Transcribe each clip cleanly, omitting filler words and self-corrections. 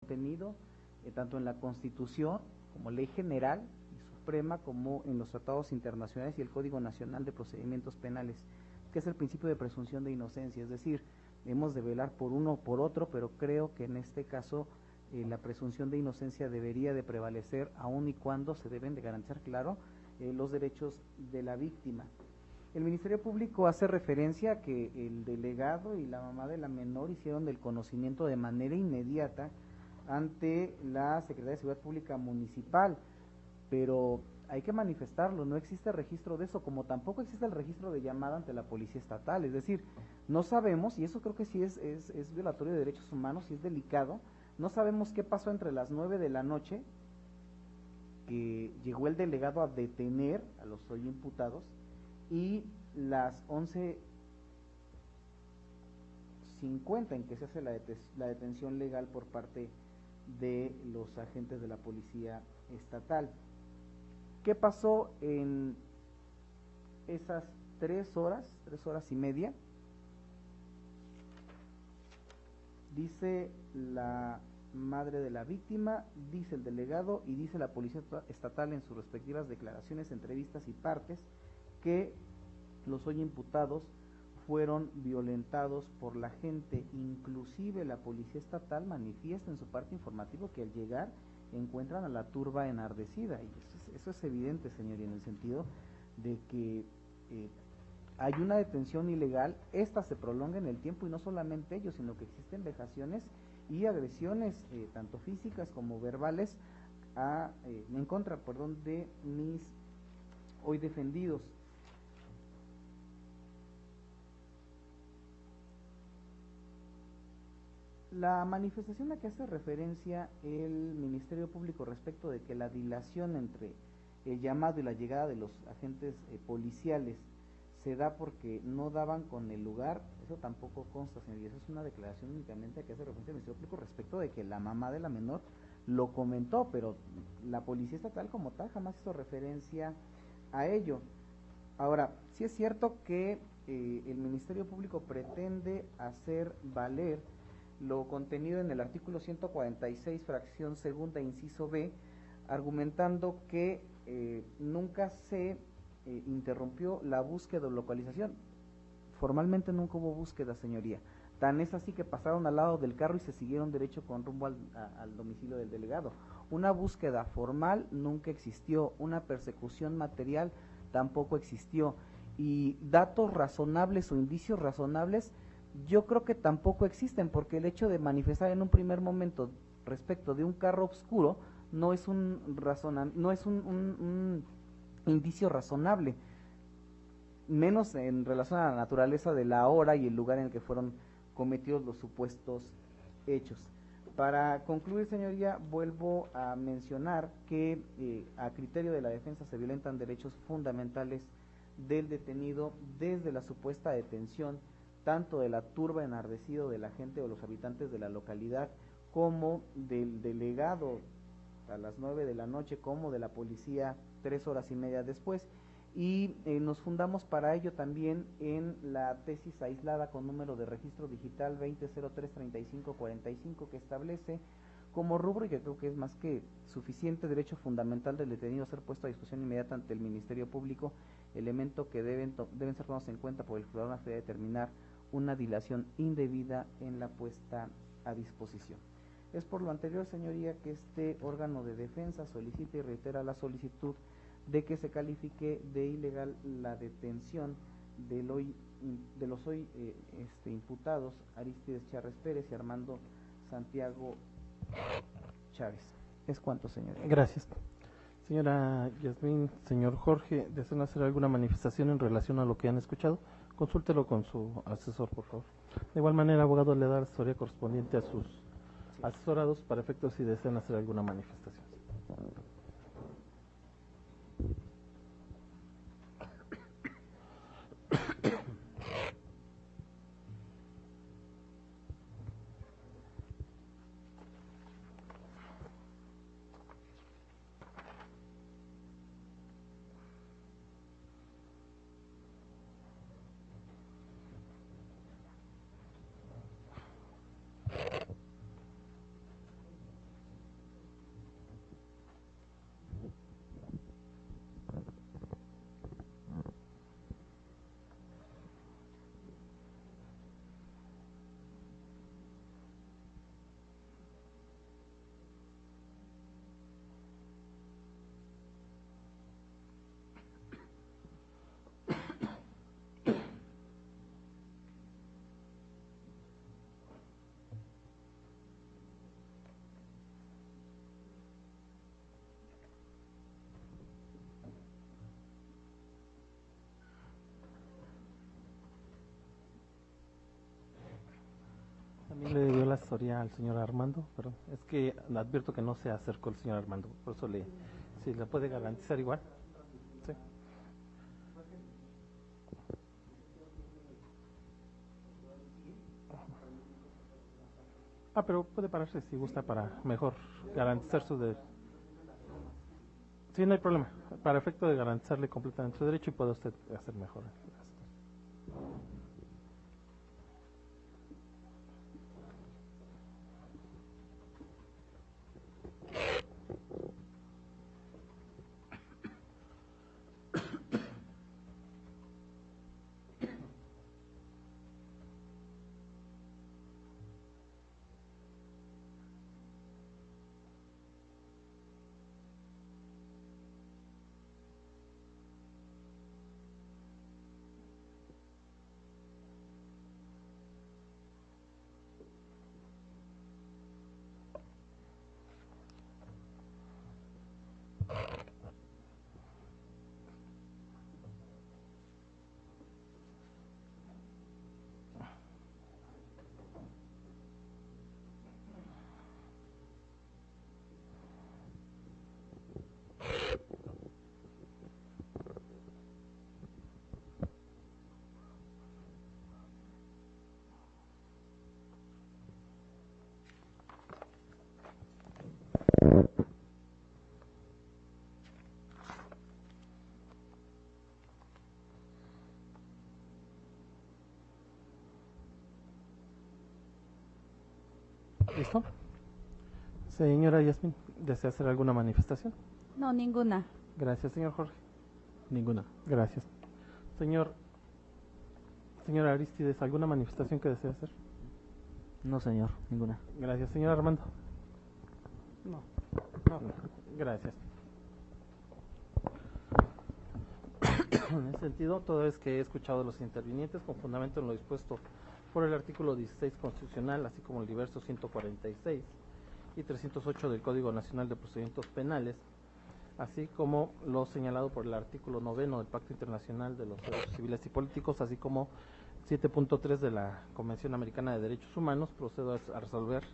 contenido tanto en la Constitución como ley general y suprema, como en los tratados internacionales y el Código Nacional de Procedimientos Penales, que es el principio de presunción de inocencia. Es decir, hemos de velar por uno o por otro, pero creo que en este caso la presunción de inocencia debería de prevalecer, aun y cuando se deben de garantizar, claro, los derechos de la víctima. El Ministerio Público hace referencia a que el delegado y la mamá de la menor hicieron del conocimiento de manera inmediata ante la Secretaría de Seguridad Pública Municipal, pero hay que manifestarlo, no existe registro de eso, como tampoco existe el registro de llamada ante la Policía Estatal. Es decir, no sabemos, y eso creo que sí es violatorio de derechos humanos y es delicado, no sabemos qué pasó entre las 9 de la noche, que llegó el delegado a detener a los hoy imputados, y las 11:50 en que se hace la detención legal por parte de los agentes de la Policía Estatal. ¿Qué pasó en esas 3 horas y media? Dice la madre de la víctima, dice el delegado y dice la Policía Estatal en sus respectivas declaraciones, entrevistas y partes, que los hoy imputados fueron violentados por la gente. Inclusive la Policía Estatal manifiesta en su parte informativa que al llegar encuentran a la turba enardecida, y eso es evidente, señor, y en el sentido de que hay una detención ilegal, esta se prolonga en el tiempo, y no solamente ellos, sino que existen vejaciones y agresiones, tanto físicas como verbales, en contra, de mis hoy defendidos. La manifestación a que hace referencia el Ministerio Público respecto de que la dilación entre el llamado y la llegada de los agentes policiales se da porque no daban con el lugar, eso tampoco consta, señor, y eso es una declaración únicamente a que hace referencia el Ministerio Público respecto de que la mamá de la menor lo comentó, pero la Policía Estatal como tal jamás hizo referencia a ello. Ahora, sí es cierto que el Ministerio Público pretende hacer valer lo contenido en el artículo 146, fracción segunda, inciso B, argumentando que nunca se interrumpió la búsqueda o localización. Formalmente nunca hubo búsqueda, señoría. Tan es así que pasaron al lado del carro y se siguieron derecho con rumbo al domicilio del delegado. Una búsqueda formal nunca existió, una persecución material tampoco existió, y datos razonables o indicios razonables yo creo que tampoco existen, porque el hecho de manifestar en un primer momento respecto de un carro oscuro no es un indicio razonable, menos en relación a la naturaleza de la hora y el lugar en el que fueron cometidos los supuestos hechos. Para concluir, señoría, vuelvo a mencionar que a criterio de la defensa se violentan derechos fundamentales del detenido desde la supuesta detención tanto de la turba enardecido de la gente o los habitantes de la localidad, como del delegado a las 9 de la noche, como de la policía 3 horas y media después, y nos fundamos para ello también en la tesis aislada con número de registro digital 20033545, que establece como rubro, y que creo que es más que suficiente, derecho fundamental del detenido a ser puesto a disposición inmediata ante el Ministerio Público, elemento que deben ser tomados en cuenta por el juzgador antes de determinar una dilación indebida en la puesta a disposición. Es por lo anterior, señoría, que este órgano de defensa solicita y reitera la solicitud de que se califique de ilegal la detención de los hoy imputados Arístides Chávez Pérez y Armando Santiago Chávez. Es cuanto, señoría. Gracias. Señora Yasmín, señor Jorge, ¿desean hacer alguna manifestación en relación a lo que han escuchado? Consúltelo con su asesor, por favor. De igual manera, abogado, le da la asesoría correspondiente a sus asesorados para efectos si desean hacer alguna manifestación. Soria al señor Armando, perdón. Es que advierto que no se acercó el señor Armando, por eso si le puede garantizar igual. Sí. Pero puede pararse si gusta para mejor garantizar su derecho. Sí, no hay problema. Para efecto de garantizarle completamente su derecho y puede usted hacer mejor. ¿Listo? Señora Yasmin, ¿desea hacer alguna manifestación? No, ninguna. Gracias, señor Jorge. Ninguna. Gracias. Señora Aristides, ¿alguna manifestación que desea hacer? No, señor, ninguna. Gracias, señor Armando. No. Gracias. En ese sentido, toda vez que he escuchado a los intervinientes con fundamento en lo dispuesto por el artículo 16 constitucional, así como el diverso 146 y 308 del Código Nacional de Procedimientos Penales, así como lo señalado por el artículo 9 del Pacto Internacional de los Derechos Civiles y Políticos, así como 7.3 de la Convención Americana de Derechos Humanos, procedo a resolver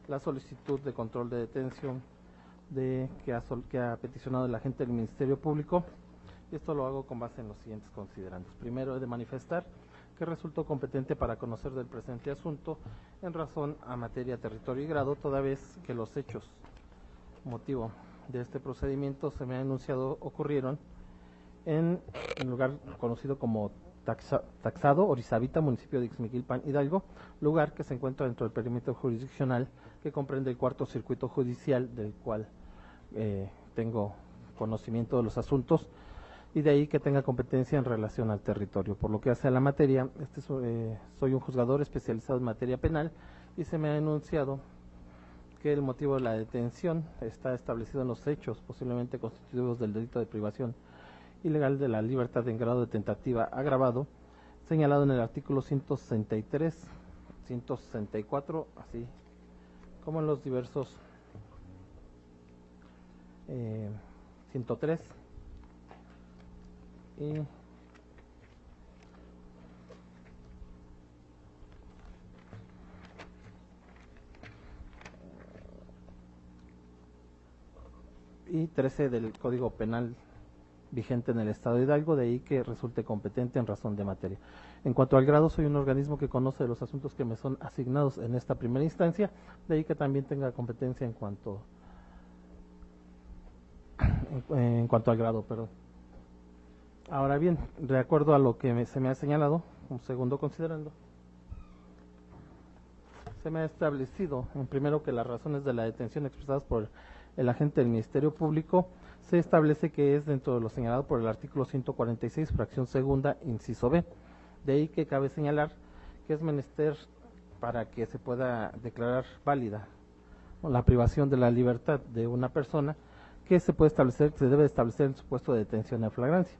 la solicitud de control de detención que ha peticionado el agente del Ministerio Público. Y esto lo hago con base en los siguientes considerandos. Primero, he de manifestar que resultó competente para conocer del presente asunto en razón a materia, territorio y grado, toda vez que los hechos motivo de este procedimiento se me ha enunciado ocurrieron en un lugar conocido como Taxado, Orizabita, municipio de Ixmiquilpan, Hidalgo, lugar que se encuentra dentro del perímetro jurisdiccional que comprende el cuarto circuito judicial, del cual tengo conocimiento de los asuntos, y de ahí que tenga competencia en relación al territorio. Por lo que hace a la materia, soy un juzgador especializado en materia penal y se me ha enunciado que el motivo de la detención está establecido en los hechos posiblemente constitutivos del delito de privación ilegal de la libertad en grado de tentativa agravado, señalado en el artículo 163, 164, así como en los diversos 103 y 13 del Código Penal vigente en el Estado de Hidalgo, de ahí que resulte competente en razón de materia. En cuanto al grado, soy un organismo que conoce los asuntos que me son asignados en esta primera instancia, de ahí que también tenga competencia en cuanto al grado, perdón. Ahora bien, de acuerdo a lo que se me ha señalado, un segundo considerando, se me ha establecido, en primero, que las razones de la detención expresadas por el agente del Ministerio Público se establece que es dentro de lo señalado por el artículo 146, fracción segunda, inciso B. De ahí que cabe señalar que es menester para que se pueda declarar válida la privación de la libertad de una persona, que se debe establecer el supuesto de detención en flagrancia.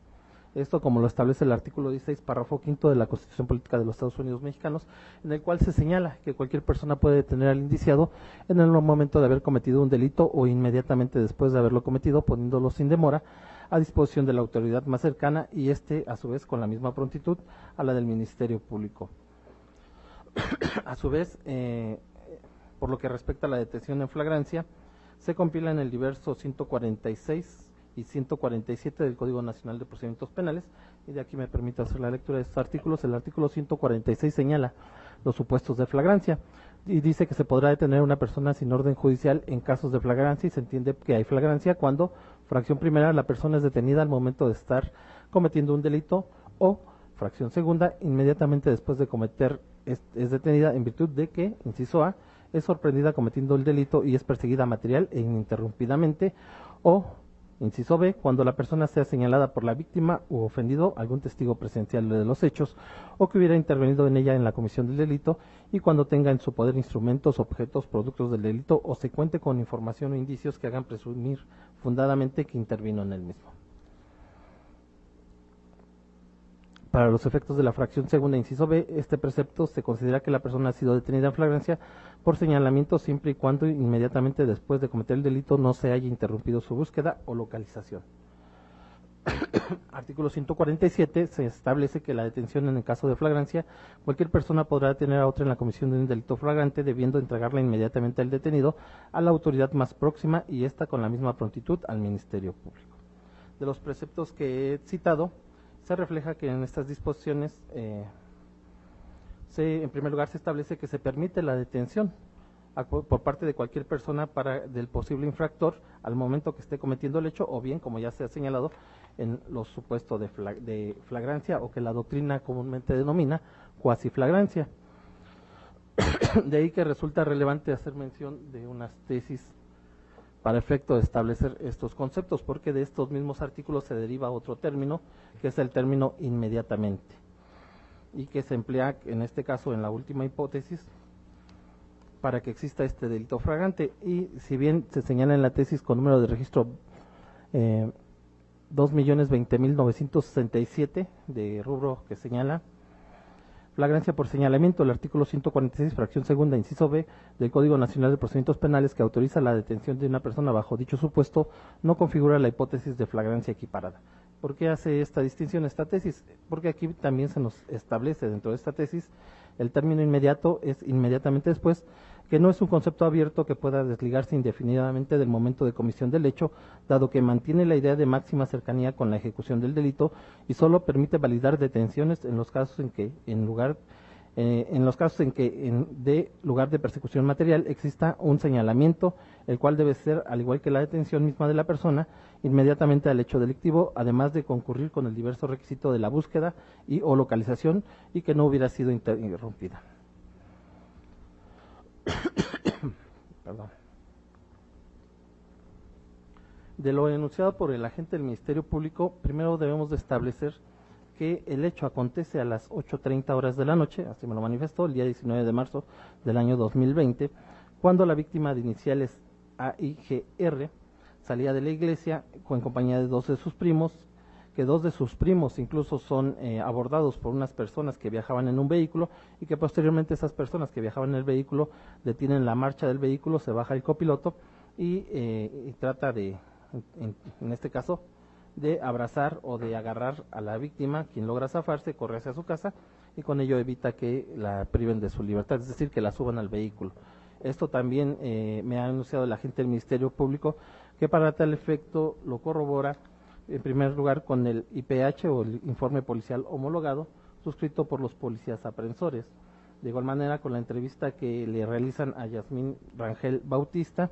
Esto como lo establece el artículo 16, párrafo quinto de la Constitución Política de los Estados Unidos Mexicanos, en el cual se señala que cualquier persona puede detener al indiciado en el momento de haber cometido un delito o inmediatamente después de haberlo cometido, poniéndolo sin demora a disposición de la autoridad más cercana y a su vez con la misma prontitud a la del Ministerio Público. A su vez, Por lo que respecta a la detención en flagrancia, se compila en el diverso 146 y 147 del Código Nacional de Procedimientos Penales, y de aquí me permito hacer la lectura de estos artículos. El artículo 146 señala los supuestos de flagrancia y dice que se podrá detener a una persona sin orden judicial en casos de flagrancia, y se entiende que hay flagrancia cuando, fracción primera, la persona es detenida al momento de estar cometiendo un delito, o, fracción segunda, inmediatamente después de cometer, es detenida en virtud de que, inciso A, es sorprendida cometiendo el delito y es perseguida material e ininterrumpidamente, o, inciso B, cuando la persona sea señalada por la víctima u ofendido algún testigo presencial de los hechos o que hubiera intervenido en ella en la comisión del delito, y cuando tenga en su poder instrumentos, objetos, productos del delito o se cuente con información o indicios que hagan presumir fundadamente que intervino en el mismo. Para los efectos de la fracción segunda, inciso B, este precepto se considera que la persona ha sido detenida en flagrancia por señalamiento siempre y cuando inmediatamente después de cometer el delito no se haya interrumpido su búsqueda o localización. Artículo 147, se establece que la detención en el caso de flagrancia, cualquier persona podrá detener a otra en la comisión de un delito flagrante, debiendo entregarla inmediatamente al detenido a la autoridad más próxima, y esta con la misma prontitud al Ministerio Público. De los preceptos que he citado, se refleja que en estas disposiciones, en primer lugar, se establece que se permite la detención por parte de cualquier persona del posible infractor al momento que esté cometiendo el hecho, o bien, como ya se ha señalado, en los supuestos de flagrancia, o que la doctrina comúnmente denomina cuasiflagrancia. De ahí que resulta relevante hacer mención de unas tesis para efecto de establecer estos conceptos, porque de estos mismos artículos se deriva otro término, que es el término inmediatamente, y que se emplea en este caso en la última hipótesis para que exista este delito flagrante. Y si bien se señala en la tesis con número de registro 2.020.967 de rubro que señala flagrancia por señalamiento, el artículo 146, fracción segunda, inciso B, del Código Nacional de Procedimientos Penales, que autoriza la detención de una persona bajo dicho supuesto, no configura la hipótesis de flagrancia equiparada. ¿Por qué hace esta distinción esta tesis? Porque aquí también se nos establece dentro de esta tesis el término inmediato es inmediatamente después, que no es un concepto abierto que pueda desligarse indefinidamente del momento de comisión del hecho, dado que mantiene la idea de máxima cercanía con la ejecución del delito y solo permite validar detenciones en los casos en que, de lugar de persecución material, exista un señalamiento, el cual debe ser, al igual que la detención misma de la persona, inmediatamente al hecho delictivo, además de concurrir con el diverso requisito de la búsqueda y o localización, y que no hubiera sido interrumpida. Perdón. De lo enunciado por el agente del Ministerio Público, primero debemos de establecer que el hecho acontece a las 8:30 horas de la noche, así me lo manifestó, el día 19 de marzo del año 2020, cuando la víctima de iniciales AIGR salía de la iglesia en compañía de dos de sus primos, que dos de sus primos incluso son abordados por unas personas que viajaban en un vehículo, y que posteriormente esas personas que viajaban en el vehículo detienen la marcha del vehículo, se baja el copiloto y trata de, en este caso, de abrazar o de agarrar a la víctima, quien logra zafarse, corre hacia su casa, y con ello evita que la priven de su libertad, es decir, que la suban al vehículo. Esto también me ha anunciado el agente del Ministerio Público, que para tal efecto lo corrobora, en primer lugar, con el IPH o el informe policial homologado, suscrito por los policías aprensores. De igual manera, con la entrevista que le realizan a Yasmín Rangel Bautista,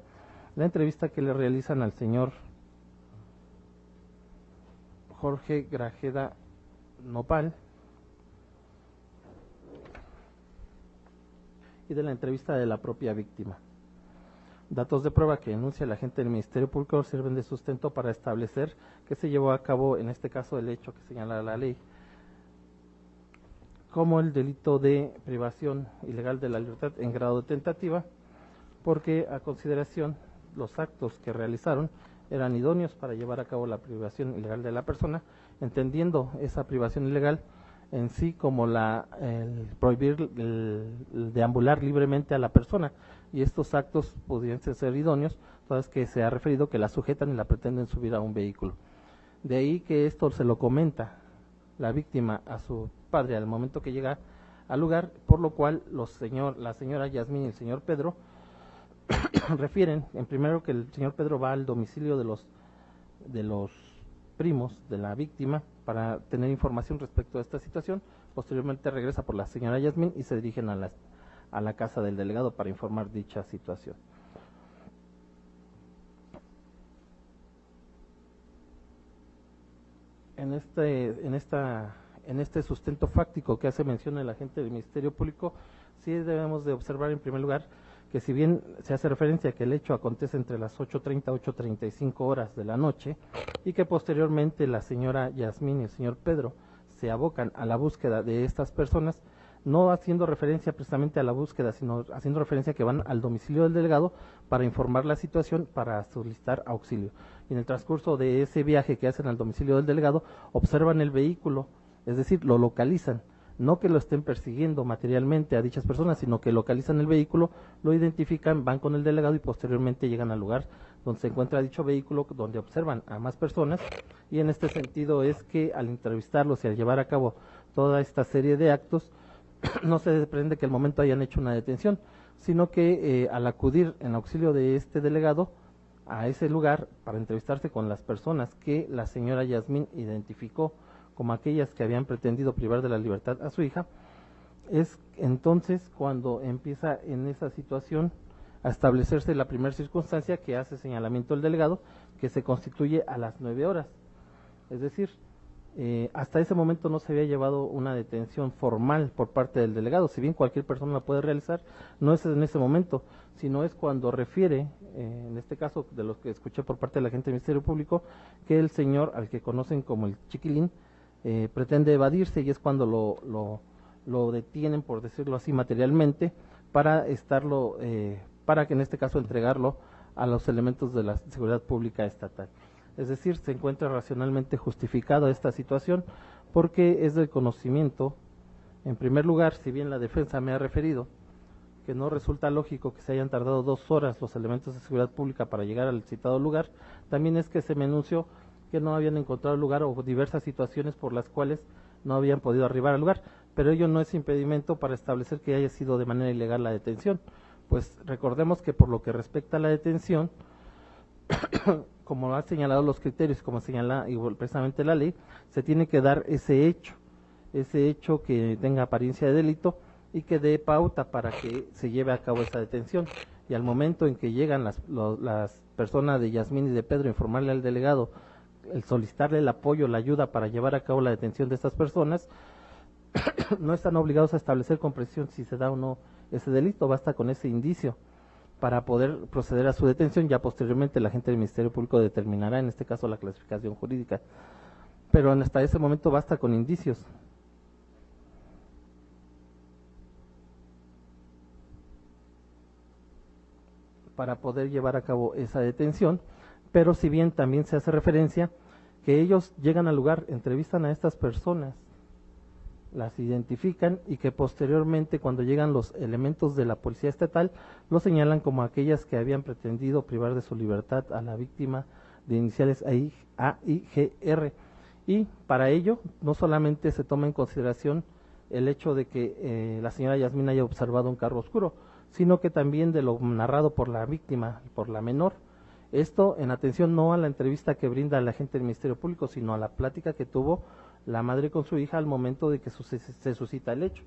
la entrevista que le realizan al señor Jorge Grajeda Nopal, y de la entrevista de la propia víctima. Datos de prueba que enuncia el agente del Ministerio Público sirven de sustento para establecer que se llevó a cabo, en este caso, el hecho que señala la ley como el delito de privación ilegal de la libertad en grado de tentativa, porque a consideración los actos que realizaron eran idóneos para llevar a cabo la privación ilegal de la persona, entendiendo esa privación ilegal en sí como el prohibir el deambular libremente a la persona, y estos actos podrían ser idóneos, toda vez que se ha referido que la sujetan y la pretenden subir a un vehículo. De ahí que esto se lo comenta la víctima a su padre al momento que llega al lugar, por lo cual la señora Yasmín y el señor Pedro refieren, en primero, que el señor Pedro va al domicilio de los primos de la víctima para tener información respecto a esta situación. Posteriormente regresa por la señora Yasmín y se dirigen a la casa del delegado para informar dicha situación. En este sustento fáctico que hace mención el agente del Ministerio Público, sí debemos de observar en primer lugar que, si bien se hace referencia a que el hecho acontece entre las 8:30 a 8:35 horas de la noche, y que posteriormente la señora Yasmín y el señor Pedro se abocan a la búsqueda de estas personas, no haciendo referencia precisamente a la búsqueda, sino haciendo referencia a que van al domicilio del delegado para informar la situación, para solicitar auxilio. Y en el transcurso de ese viaje que hacen al domicilio del delegado, observan el vehículo, es decir, lo localizan. No que lo estén persiguiendo materialmente a dichas personas, sino que localizan el vehículo, lo identifican, van con el delegado y posteriormente llegan al lugar donde se encuentra dicho vehículo, donde observan a más personas. Y en este sentido es que al entrevistarlos y al llevar a cabo toda esta serie de actos, no se desprende que al momento hayan hecho una detención, sino que al acudir en auxilio de este delegado a ese lugar para entrevistarse con las personas que la señora Yasmín identificó como aquellas que habían pretendido privar de la libertad a su hija, es entonces cuando empieza en esa situación a establecerse la primera circunstancia que hace señalamiento el delegado, que se constituye a las 9 horas. Es decir, hasta ese momento no se había llevado una detención formal por parte del delegado. Si bien cualquier persona la puede realizar, no es en ese momento, sino es cuando refiere, en este caso de los que escuché por parte de la agente del Ministerio Público, que el señor, al que conocen como el Chiquilín, pretende evadirse, y es cuando lo detienen, por decirlo así, materialmente, para para que en este caso entregarlo a los elementos de la seguridad pública estatal. Es decir, se encuentra racionalmente justificada esta situación porque es del conocimiento, en primer lugar, si bien la defensa me ha referido que no resulta lógico que se hayan tardado 2 horas los elementos de seguridad pública para llegar al citado lugar, también es que se me anunció que no habían encontrado el lugar o diversas situaciones por las cuales no habían podido arribar al lugar, pero ello no es impedimento para establecer que haya sido de manera ilegal la detención. Pues recordemos que por lo que respecta a la detención, como han señalado los criterios, como señala precisamente la ley, se tiene que dar ese hecho que tenga apariencia de delito y que dé pauta para que se lleve a cabo esa detención. Y al momento en que llegan las personas de Yasmín y de Pedro a informarle al delegado, el solicitarle el apoyo, la ayuda para llevar a cabo la detención de estas personas, no están obligados a establecer con precisión si se da o no ese delito, basta con ese indicio para poder proceder a su detención. Ya posteriormente la agente del Ministerio Público determinará, en este caso, la clasificación jurídica, pero hasta ese momento basta con indicios. Para poder llevar a cabo esa detención, pero si bien también se hace referencia que ellos llegan al lugar, entrevistan a estas personas, las identifican y que posteriormente, cuando llegan los elementos de la policía estatal, lo señalan como aquellas que habían pretendido privar de su libertad a la víctima de iniciales AIGR. Y para ello no solamente se toma en consideración el hecho de que la señora Yasmín haya observado un carro oscuro, sino que también de lo narrado por la víctima, por la menor. Esto en atención no a la entrevista que brinda el agente del Ministerio Público, sino a la plática que tuvo la madre con su hija al momento de que se suscita el hecho.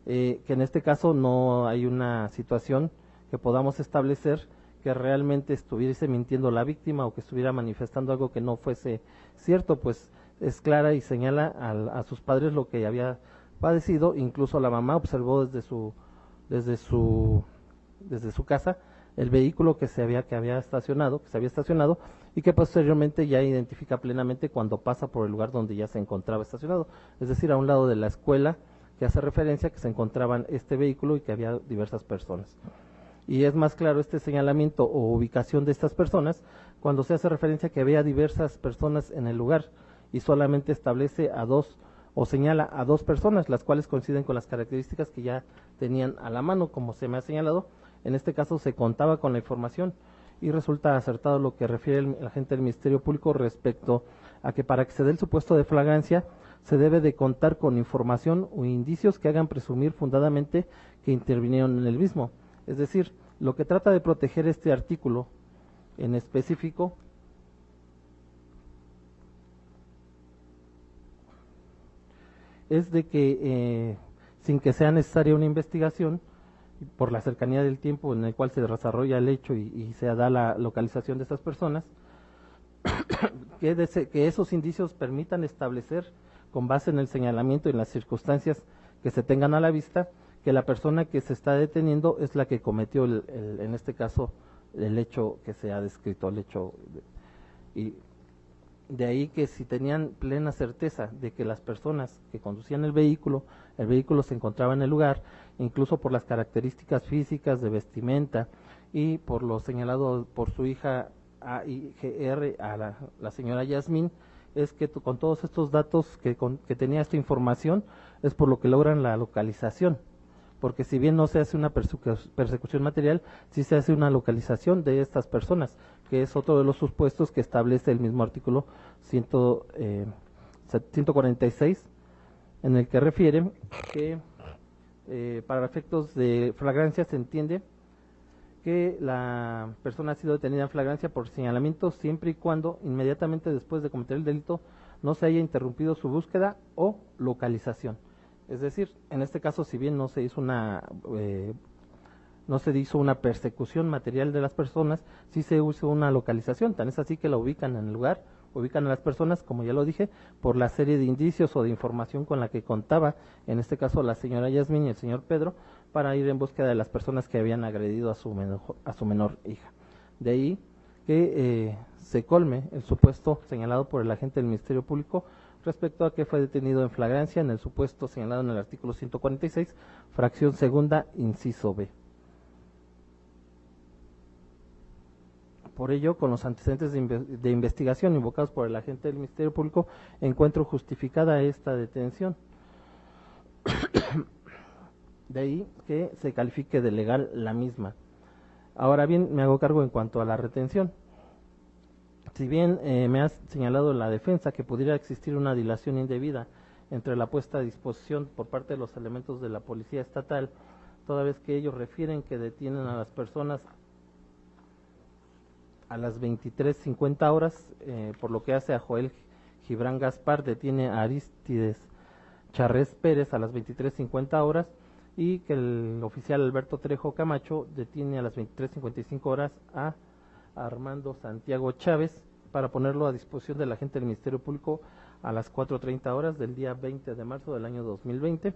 Que en este caso no hay una situación que podamos establecer que realmente estuviese mintiendo la víctima o que estuviera manifestando algo que no fuese cierto, pues es clara y señala a sus padres lo que había padecido. Incluso la mamá observó desde su casa el vehículo que se había estacionado y que posteriormente ya identifica plenamente cuando pasa por el lugar donde ya se encontraba estacionado, es decir, a un lado de la escuela, que hace referencia que se encontraban este vehículo y que había diversas personas. Y es más claro este señalamiento o ubicación de estas personas cuando se hace referencia que había diversas personas en el lugar y solamente establece a 2 o señala a 2 personas, las cuales coinciden con las características que ya tenían a la mano, como se me ha señalado. En este caso se contaba con la información y resulta acertado lo que refiere el agente del Ministerio Público respecto a que para que se dé el supuesto de flagrancia se debe de contar con información o indicios que hagan presumir fundadamente que intervinieron en el mismo. Es decir, Lo que trata de proteger este artículo en específico es de que sin que sea necesaria una investigación, por la cercanía del tiempo en el cual se desarrolla el hecho y se da la localización de estas personas, que esos indicios permitan establecer, con base en el señalamiento y en las circunstancias que se tengan a la vista, que la persona que se está deteniendo es la que cometió, en este caso, el hecho que se ha descrito, el hecho. Y de ahí que si tenían plena certeza de que las personas que conducían el vehículo se encontraba en el lugar, incluso por las características físicas de vestimenta y por lo señalado por su hija AIGR a la señora Yasmín, es que con todos estos datos que tenía esta información, es por lo que logran la localización. Porque si bien no se hace una persecución material, sí se hace una localización de estas personas, que es otro de los supuestos que establece el mismo artículo 146, en el que refiere que para efectos de flagrancia se entiende que la persona ha sido detenida en flagrancia por señalamiento siempre y cuando inmediatamente después de cometer el delito no se haya interrumpido su búsqueda o localización. Es decir, en este caso, si bien no se hizo una persecución material de las personas, sí se hizo una localización. Tan es así que la ubican en el lugar, ubican a las personas, como ya lo dije, por la serie de indicios o de información con la que contaba, en este caso la señora Yasmín y el señor Pedro, para ir en búsqueda de las personas que habían agredido a su menor hija. De ahí que se colme el supuesto señalado por el agente del Ministerio Público respecto a que fue detenido en flagrancia en el supuesto señalado en el artículo 146, fracción segunda, inciso B. Por ello, con los antecedentes de investigación invocados por el agente del Ministerio Público, encuentro justificada esta detención. De ahí que se califique de legal la misma. Ahora bien, me hago cargo en cuanto a la retención. Si bien me ha señalado la defensa que pudiera existir una dilación indebida entre la puesta a disposición por parte de los elementos de la Policía Estatal, toda vez que ellos refieren que detienen a las personas a las 23:50 horas, por lo que hace a Joel Gibran Gaspar, detiene a Aristides Charrés Pérez a las 23:50 horas, y que el oficial Alberto Trejo Camacho detiene a las 23:55 horas a Armando Santiago Chávez para ponerlo a disposición de la agente del Ministerio Público a las 4:30 horas del día 20 de marzo del año 2020.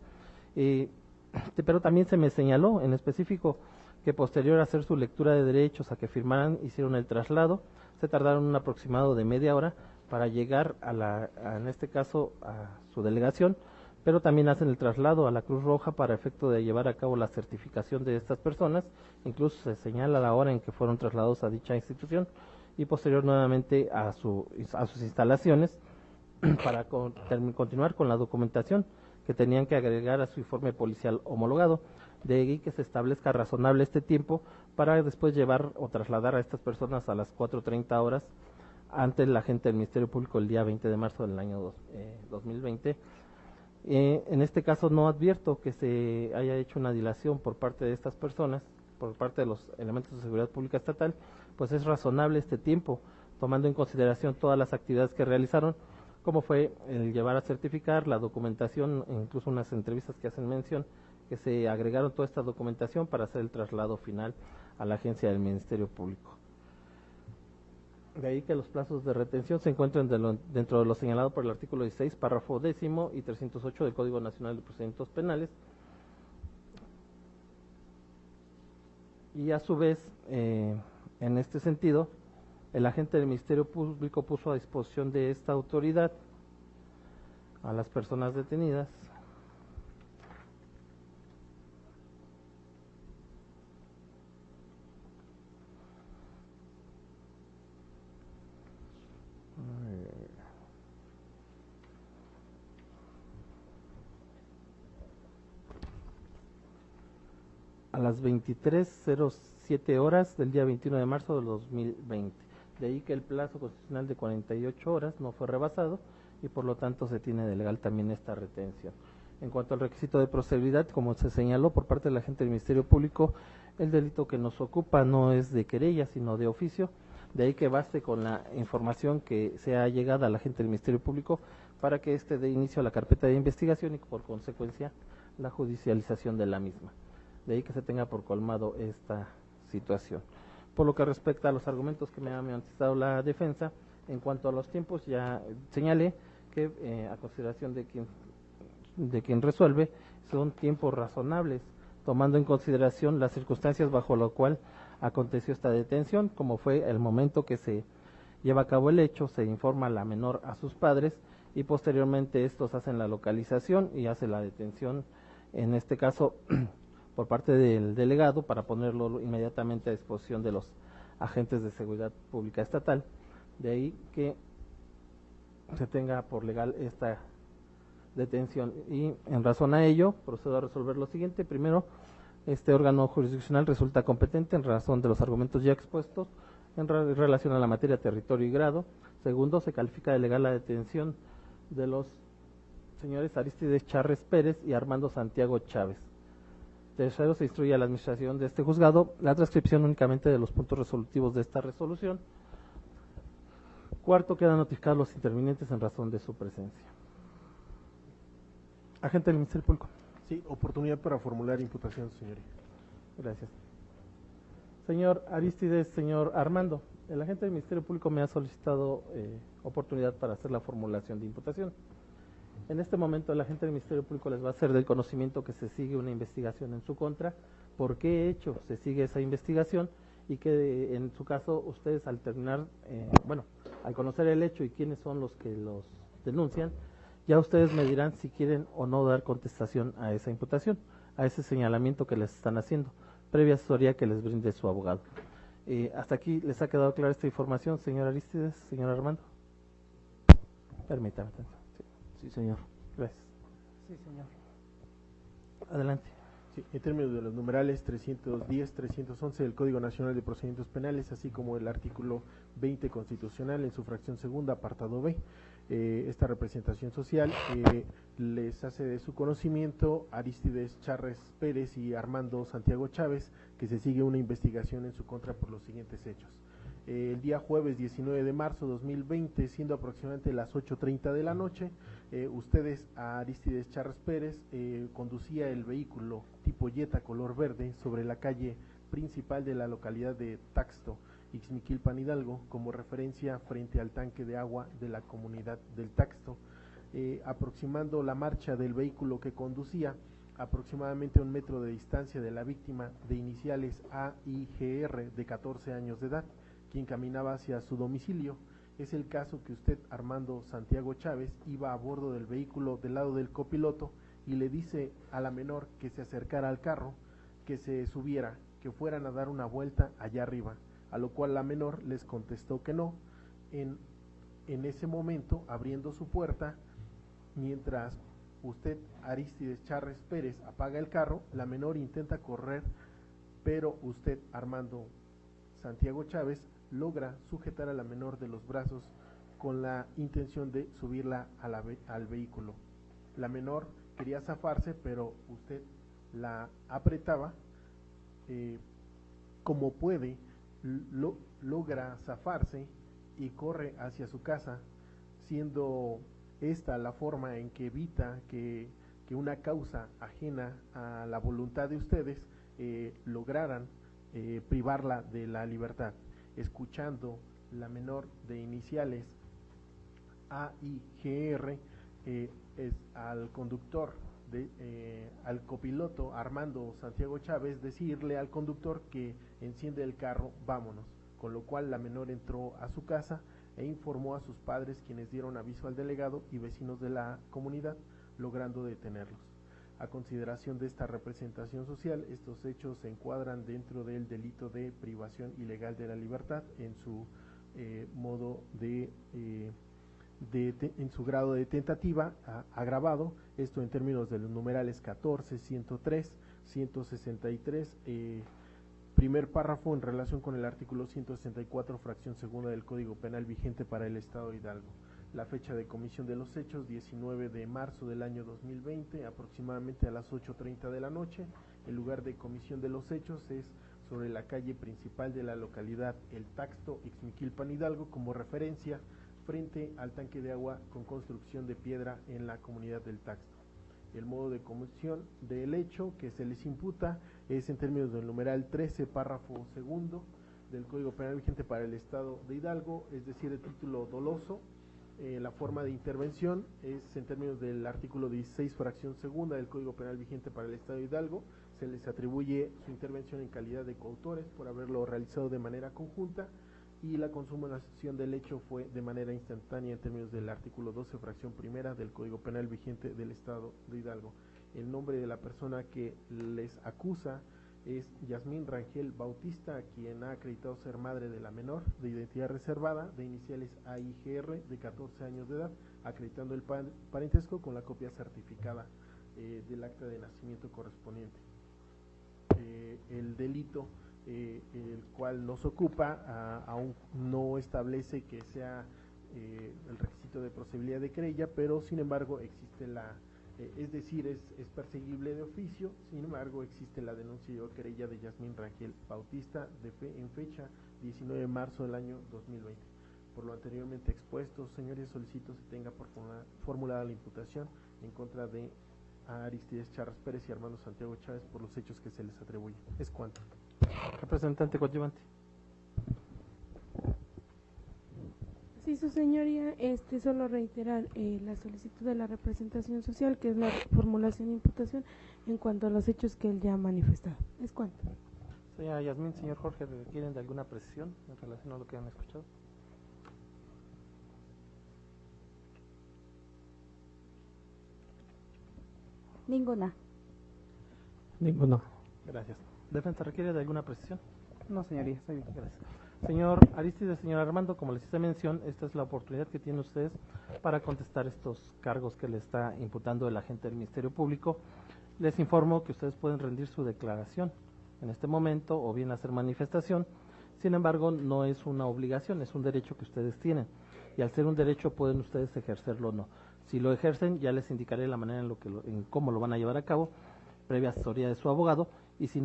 Pero también se me señaló en específico que posterior a hacer su lectura de derechos, a que firmaran, hicieron el traslado, se tardaron un aproximado de media hora para llegar en este caso a su delegación, pero también hacen el traslado a la Cruz Roja para efecto de llevar a cabo la certificación de estas personas. Incluso se señala la hora en que fueron trasladados a dicha institución y posterior nuevamente a sus instalaciones para continuar con la documentación que tenían que agregar a su informe policial homologado. De ahí que se establezca razonable este tiempo para después llevar o trasladar a estas personas a las 4:30 horas ante la agente del Ministerio Público el día 20 de marzo del año 2020. En este caso no advierto que se haya hecho una dilación por parte de estas personas, por parte de los elementos de seguridad pública estatal, pues es razonable este tiempo, tomando en consideración todas las actividades que realizaron, como fue el llevar a certificar la documentación, incluso unas entrevistas que hacen mención, que se agregaron toda esta documentación para hacer el traslado final a la agencia del Ministerio Público. De ahí que los plazos de retención se encuentran dentro de lo señalado por el artículo 16, párrafo 10º y 308 del Código Nacional de Procedimientos Penales. Y a su vez, en este sentido, el agente del Ministerio Público puso a disposición de esta autoridad a las personas detenidas a las 23:07 horas del día 21 de marzo del 2020. De ahí que el plazo constitucional de 48 horas no fue rebasado y por lo tanto se tiene de legal también esta retención. En cuanto al requisito de procedibilidad, como se señaló por parte de la gente del Ministerio Público, el delito que nos ocupa no es de querella, sino de oficio, de ahí que baste con la información que sea llegada a la gente del Ministerio Público para que éste dé inicio a la carpeta de investigación y por consecuencia la judicialización de la misma. De ahí que se tenga por colmado esta situación. Por lo que respecta a los argumentos que me ha manifestado la defensa, en cuanto a los tiempos, ya señalé que a consideración de quien resuelve, son tiempos razonables, tomando en consideración las circunstancias bajo lo cual aconteció esta detención, como fue el momento que se lleva a cabo el hecho, se informa a la menor a sus padres y posteriormente estos hacen la localización y hace la detención, en este caso por parte del delegado, para ponerlo inmediatamente a disposición de los agentes de seguridad pública estatal. De ahí que se tenga por legal esta detención y en razón a ello procedo a resolver lo siguiente. Primero, este órgano jurisdiccional resulta competente en razón de los argumentos ya expuestos en relación a la materia, territorio y grado. Segundo, se califica de legal la detención de los señores Aristides Charres Pérez y Armando Santiago Chávez. Tercero, se instruye a la administración de este juzgado la transcripción únicamente de los puntos resolutivos de esta resolución. Cuarto, quedan notificados los intervinientes en razón de su presencia. Agente del Ministerio Público. Sí, oportunidad para formular imputación, señoría. Gracias. Señor Aristides, señor Armando, el agente del Ministerio Público me ha solicitado oportunidad para hacer la formulación de imputación. En este momento el agente del Ministerio Público les va a hacer del conocimiento que se sigue una investigación en su contra, por qué hecho se sigue esa investigación y que en su caso ustedes al terminar, al conocer el hecho y quiénes son los que los denuncian, ya ustedes me dirán si quieren o no dar contestación a esa imputación, a ese señalamiento que les están haciendo, previa asesoría que les brinde su abogado. ¿Hasta aquí les ha quedado clara esta información, señor Aristides, señor Armando? Permítame. Sí, señor. Gracias. Sí, señor. Adelante. Sí, en términos de los numerales 310, 311 del Código Nacional de Procedimientos Penales, así como el artículo 20 constitucional en su fracción segunda, apartado B, esta representación social les hace de su conocimiento Aristides Charres Pérez y Armando Santiago Chávez, que se sigue una investigación en su contra por los siguientes hechos. El día jueves 19 de marzo 2020, siendo aproximadamente las 8:30 de la noche, ustedes a Aristides Charres Pérez conducía el vehículo tipo Jetta color verde sobre la calle principal de la localidad de Taxto, Ixmiquilpan, Hidalgo, como referencia frente al tanque de agua de la comunidad del Taxto, aproximando la marcha del vehículo que conducía aproximadamente a 1 metro de distancia de la víctima de iniciales A y GR de 14 años de edad, quien caminaba hacia su domicilio. Es el caso que usted, Armando Santiago Chávez, iba a bordo del vehículo del lado del copiloto y le dice a la menor que se acercara al carro, que se subiera, que fueran a dar una vuelta allá arriba, a lo cual la menor les contestó que no. En ese momento, abriendo su puerta, mientras usted, Aristides Charres Pérez, apaga el carro, la menor intenta correr, pero usted, Armando Santiago Chávez, logra sujetar a la menor de los brazos con la intención de subirla al vehículo. La menor quería zafarse, pero usted la apretaba, como puede, logra zafarse y corre hacia su casa, siendo esta la forma en que evita que una causa ajena a la voluntad de ustedes lograran privarla de la libertad. Escuchando la menor de iniciales A y GR al conductor, al copiloto Armando Santiago Chávez, decirle al conductor que enciende el carro, vámonos, con lo cual la menor entró a su casa e informó a sus padres, quienes dieron aviso al delegado y vecinos de la comunidad, logrando detenerlos. A consideración de esta representación social, estos hechos se encuadran dentro del delito de privación ilegal de la libertad en su modo en su grado de tentativa agravado, esto en términos de los numerales 14, 103, 163, primer párrafo en relación con el artículo 164, fracción segunda del Código Penal vigente para el Estado de Hidalgo. La fecha de comisión de los hechos, 19 de marzo del año 2020, aproximadamente a las 8:30 de la noche. El lugar de comisión de los hechos es sobre la calle principal de la localidad El Taxto, Ixmiquilpan, Hidalgo, como referencia frente al tanque de agua con construcción de piedra en la comunidad del Taxto. El modo de comisión del hecho que se les imputa es en términos del numeral 13, párrafo segundo del Código Penal vigente para el Estado de Hidalgo, es decir, el título doloso. La forma de intervención es en términos del artículo 16, fracción segunda del Código Penal vigente para el Estado de Hidalgo. Se les atribuye su intervención en calidad de coautores por haberlo realizado de manera conjunta, y la consumación del hecho fue de manera instantánea en términos del artículo 12, fracción primera del Código Penal vigente del Estado de Hidalgo. El nombre de la persona que les acusa es Yasmín Rangel Bautista, quien ha acreditado ser madre de la menor de identidad reservada, de iniciales AIGR, de 14 años de edad, acreditando el parentesco con la copia certificada del acta de nacimiento correspondiente. El delito el cual nos ocupa aún no establece que sea el requisito de procedibilidad de querella, pero sin embargo existe es decir, es perseguible de oficio. Sin embargo, existe la denuncia o querella de Yasmín Rangel Bautista en fecha 19 de marzo del año 2020. Por lo anteriormente expuesto, señores, solicito se tenga por formulada la imputación en contra de Aristides Charras Pérez y Armando Santiago Chávez por los hechos que se les atribuyen. Es cuanto. Representante coadyuvante. Sí, su señoría, solo reiterar la solicitud de la representación social, que es la formulación de imputación en cuanto a los hechos que él ya ha manifestado. Es cuanto. Señora Yasmín, señor Jorge, ¿requieren de alguna precisión en relación a lo que han escuchado? Ninguna. Ninguno. Gracias. ¿Defensa requiere de alguna precisión? No, señoría, está bien. Gracias. Señor Aristides, señor Armando, como les hice mención, esta es la oportunidad que tienen ustedes para contestar estos cargos que le está imputando el agente del Ministerio Público. Les informo que ustedes pueden rendir su declaración en este momento o bien hacer manifestación. Sin embargo, no es una obligación, es un derecho que ustedes tienen. Y al ser un derecho pueden ustedes ejercerlo o no. Si lo ejercen, ya les indicaré la manera en cómo lo van a llevar a cabo, previa asesoría de su abogado. Y si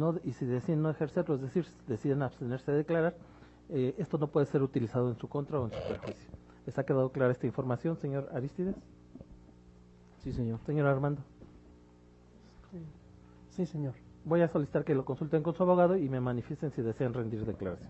deciden no ejercerlo, es decir, deciden abstenerse de declarar, esto no puede ser utilizado en su contra o en su perjuicio. ¿Les ha quedado clara esta información, señor Aristides? Sí, señor. Señor Armando. Sí, señor. Voy a solicitar que lo consulten con su abogado y me manifiesten si desean rendir declaración.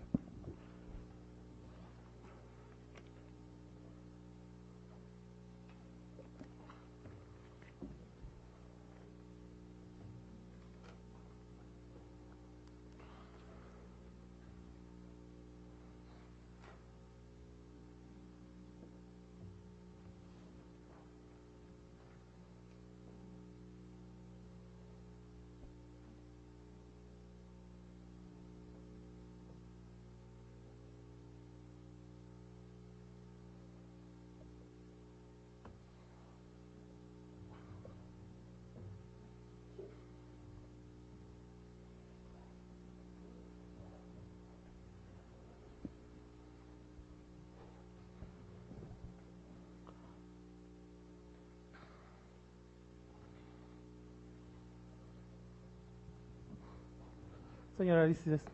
Señor Aristides,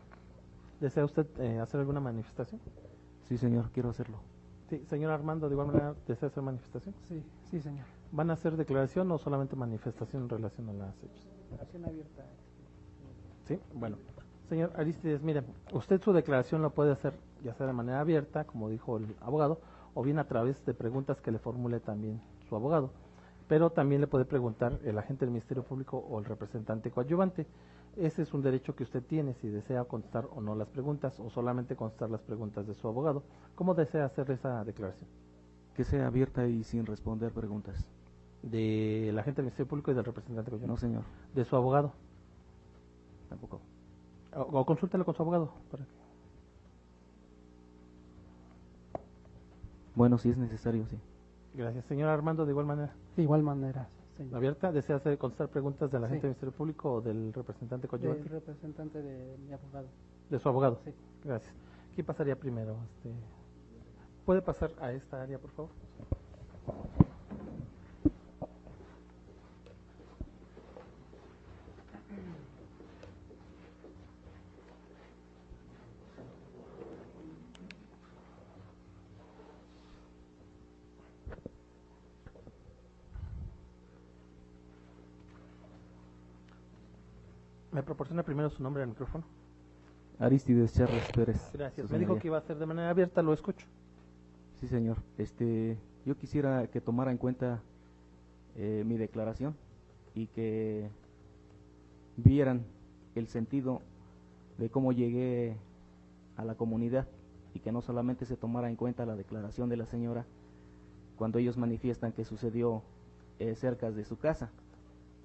¿desea usted hacer alguna manifestación? Sí, señor, quiero hacerlo. Sí, señor Armando, de igual manera, ¿desea hacer manifestación? Sí, sí, señor. ¿Van a hacer declaración o solamente manifestación en relación a las hechos? Acción abierta. Sí, bueno. Señor Aristides, mire, usted su declaración la puede hacer ya sea de manera abierta, como dijo el abogado, o bien a través de preguntas que le formule también su abogado. Pero también le puede preguntar el agente del Ministerio Público o el representante coadyuvante. Ese es un derecho que usted tiene, si desea contestar o no las preguntas, o solamente contestar las preguntas de su abogado. ¿Cómo desea hacer esa declaración? Que sea abierta y sin responder preguntas. ¿Del agente del Ministerio Público y del representante coadyuvante? No, señor. ¿De su abogado? Tampoco. O consúltelo con su abogado. Bueno, si es necesario, sí. Gracias. Señor Armando, de igual manera. De igual manera, señor. ¿Abierta? ¿Desea contestar preguntas del agente Sí. del Ministerio Público o del representante coadyuvante? Del representante de mi abogado. De su abogado. Sí. Gracias. ¿Quién pasaría primero? ¿Puede pasar a esta área, por favor? ¿Me proporciona primero su nombre al micrófono? Aristides Charles Pérez. Gracias. su Me dijo señoría. que iba a ser de manera abierta, lo escucho. Sí, señor. Yo quisiera que tomara en cuenta mi declaración y que vieran el sentido de cómo llegué a la comunidad y que no solamente se tomara en cuenta la declaración de la señora cuando ellos manifiestan que sucedió cerca de su casa.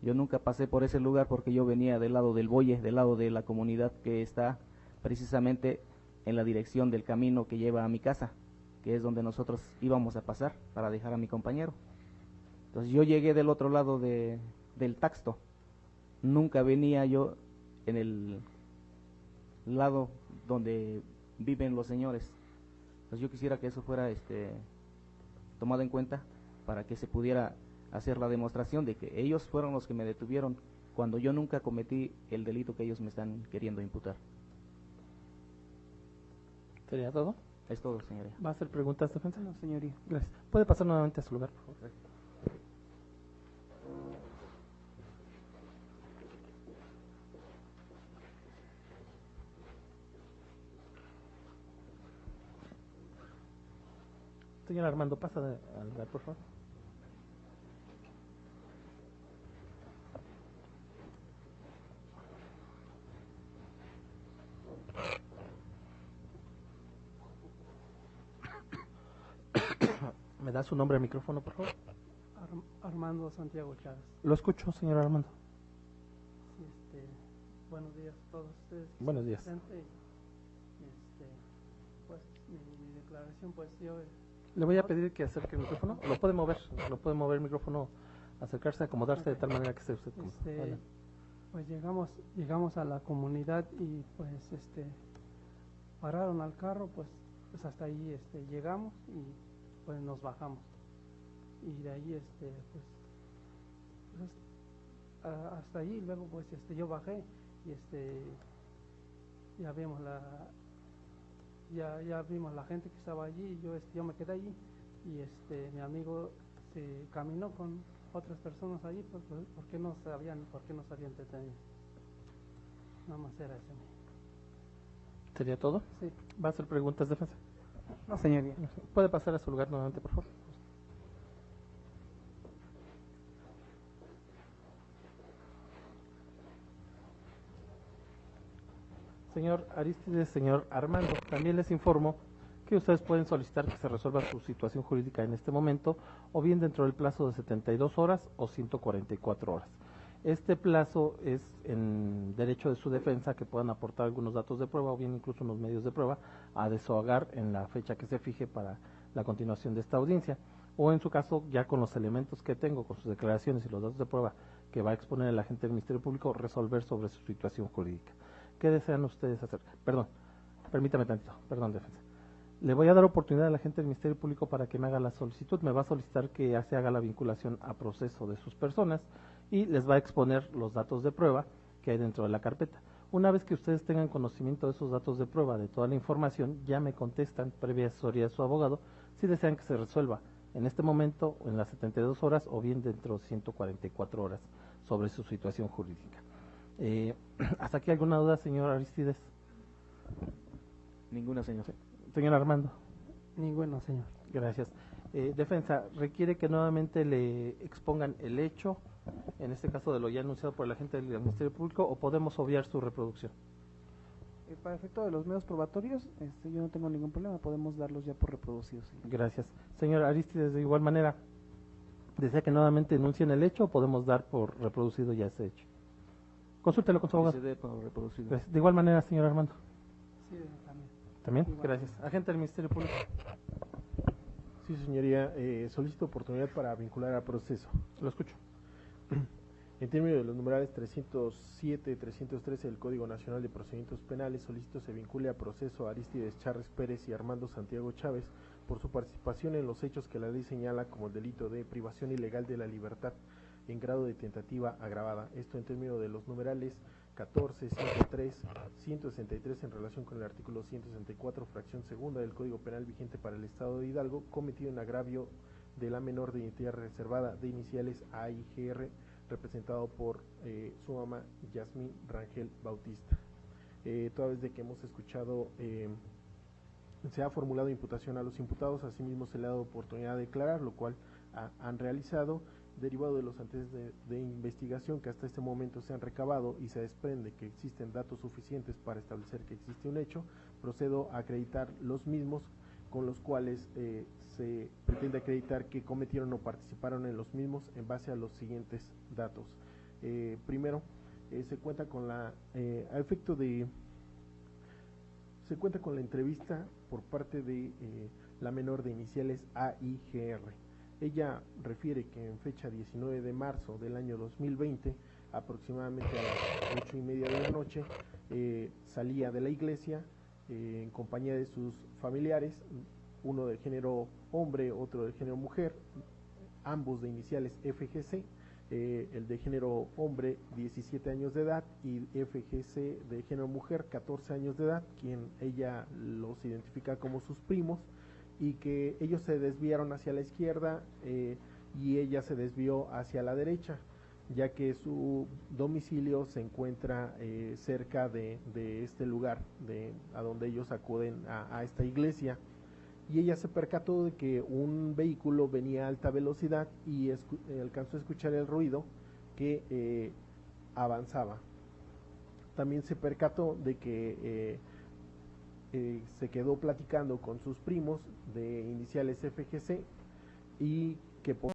Yo nunca pasé por ese lugar porque yo venía del lado del Boye, del lado de la comunidad que está precisamente en la dirección del camino que lleva a mi casa, que es donde nosotros íbamos a pasar para dejar a mi compañero. Entonces yo llegué del otro lado del Taxto. Nunca venía yo en el lado donde viven los señores. Entonces yo quisiera que eso fuera tomado en cuenta para que se pudiera hacer la demostración de que ellos fueron los que me detuvieron cuando yo nunca cometí el delito que ellos me están queriendo imputar. ¿Sería todo? Es todo, señoría. ¿Va a hacer preguntas, defensa? No, señoría. Gracias. ¿Puede pasar nuevamente a su lugar, por favor? Señor Armando, pasa al lugar, por favor. ¿Me da su nombre al micrófono, por favor? Armando Santiago Chávez. Lo escucho, señor Armando. Sí, buenos días a todos ustedes. Buenos días. Presente. Pues mi declaración, pues yo... Le voy a pedir que acerque el micrófono. Lo puede mover el micrófono, acercarse, acomodarse de tal manera que esté usted como. Pues llegamos a la comunidad y pues pararon al carro, pues hasta ahí llegamos y pues nos bajamos. Y de ahí hasta ahí, luego pues yo bajé y ya vimos ya vimos la gente que estaba allí y yo me quedé allí y mi amigo se caminó con otras personas allí porque no sabían detenido. Nada más era eso. ¿Sería todo? Sí. ¿Va a hacer preguntas, defensa? No, señoría. ¿Puede pasar a su lugar nuevamente, por favor? Señor Aristides, señor Armando, también les informo que ustedes pueden solicitar que se resuelva su situación jurídica en este momento, o bien dentro del plazo de 72 horas o 144 horas. Este plazo es en derecho de su defensa que puedan aportar algunos datos de prueba o bien incluso unos medios de prueba a desahogar en la fecha que se fije para la continuación de esta audiencia, o en su caso ya con los elementos que tengo, con sus declaraciones y los datos de prueba que va a exponer el agente del Ministerio Público, resolver sobre su situación jurídica. ¿Qué desean ustedes hacer? Perdón, permítame tantito, perdón, defensa. Le voy a dar oportunidad al agente del Ministerio Público para que me haga la solicitud. Me va a solicitar que ya se haga la vinculación a proceso de sus personas y les va a exponer los datos de prueba que hay dentro de la carpeta. Una vez que ustedes tengan conocimiento de esos datos de prueba, de toda la información, ya me contestan, previa asesoría de su abogado, si desean que se resuelva en este momento, o en las 72 horas, o bien dentro de 144 horas sobre su situación jurídica. ¿Hasta aquí alguna duda, señor Aristides? Ninguna, señor. Señor Armando. Ninguno, señor. Gracias. Defensa, ¿requiere que nuevamente le expongan el hecho, en este caso de lo ya anunciado por el agente del Ministerio Público, o podemos obviar su reproducción? Para efecto de los medios probatorios, yo no tengo ningún problema, podemos darlos ya por reproducidos. Sí. Gracias. Señor Aristides, de igual manera, ¿desea que nuevamente enuncien el hecho o podemos dar por reproducido ya ese hecho? Consúltelo con su abogado. Se dé por reproducido. Gracias. De igual manera, señor Armando. Sí, también. ¿También? Igual. Gracias. Agente del Ministerio Público. Sí, señoría, solicito oportunidad para vincular a proceso. Lo escucho. En términos de los numerales 307 y 313 del Código Nacional de Procedimientos Penales, solicito se vincule a proceso a Arístides Charres Pérez y Armando Santiago Chávez por su participación en los hechos que la ley señala como el delito de privación ilegal de la libertad en grado de tentativa agravada. Esto en términos de los numerales 14, 103, 163 en relación con el artículo 164, fracción segunda del Código Penal vigente para el Estado de Hidalgo, cometido en agravio de la menor de identidad reservada de iniciales AIGR, representado por su mamá Yasmín Rangel Bautista. Toda vez de que hemos escuchado, se ha formulado imputación a los imputados, asimismo se le ha dado oportunidad de declarar, lo cual han realizado. Derivado de los antecedentes de investigación que hasta este momento se han recabado y se desprende que existen datos suficientes para establecer que existe un hecho, procedo a acreditar los mismos, con los cuales se pretende acreditar que cometieron o participaron en los mismos en base a los siguientes datos. Primero, se cuenta con la se cuenta con la entrevista por parte de la menor de iniciales AIGR. Ella refiere que en fecha 19 de marzo del año 2020, aproximadamente a las 8:30 de la noche, salía de la iglesia en compañía de sus familiares, uno de género hombre, otro de género mujer, ambos de iniciales FGC, el de género hombre 17 años de edad y FGC de género mujer 14 años de edad, quien ella los identifica como sus primos, y que ellos se desviaron hacia la izquierda y ella se desvió hacia la derecha, ya que su domicilio se encuentra cerca de este lugar, a donde ellos acuden a esta iglesia, y ella se percató de que un vehículo venía a alta velocidad y alcanzó a escuchar el ruido que avanzaba. También se percató de que se quedó platicando con sus primos de iniciales FGC y que por